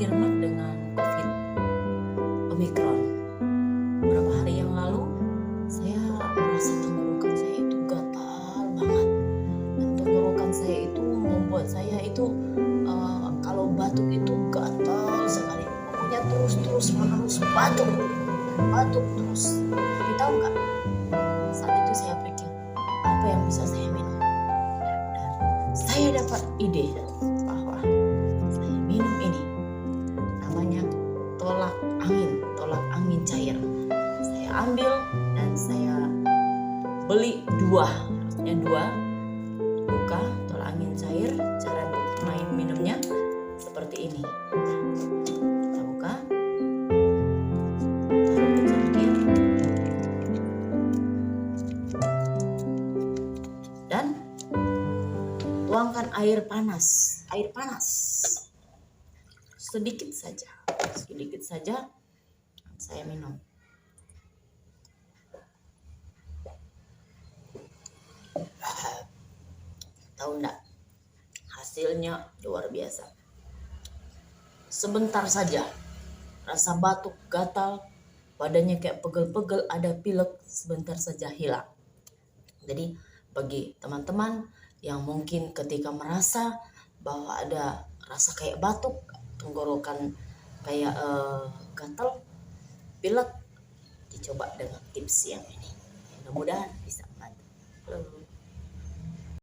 terkonfirmasi dengan COVID Omicron. Beberapa hari yang lalu saya merasa tenggorokan saya itu gatal banget, dan tenggorokan saya itu membuat saya itu kalau batuk itu gatal sekali, pokoknya terus menerus batuk terus. Tapi tahu nggak, saat itu saya pikir apa yang bisa saya minum, dan saya dapat ide bahwa saya minum ini, namanya tolak angin cair. Saya ambil dan saya beli dua, buka tolak angin cair. Cara minumnya seperti ini. Kita buka, taruh ke cangkir, dan tuangkan air panas sedikit saja saya minum. Tahu enggak, hasilnya luar biasa. Sebentar saja rasa batuk, gatal, badannya kayak pegel-pegel, ada pilek, sebentar saja hilang. Jadi bagi teman-teman yang mungkin ketika merasa bahwa ada rasa kayak batuk, tenggorokan kayak gatal, pilek, dicoba dengan tips yang ini. Mudah-mudahan bisa membantu.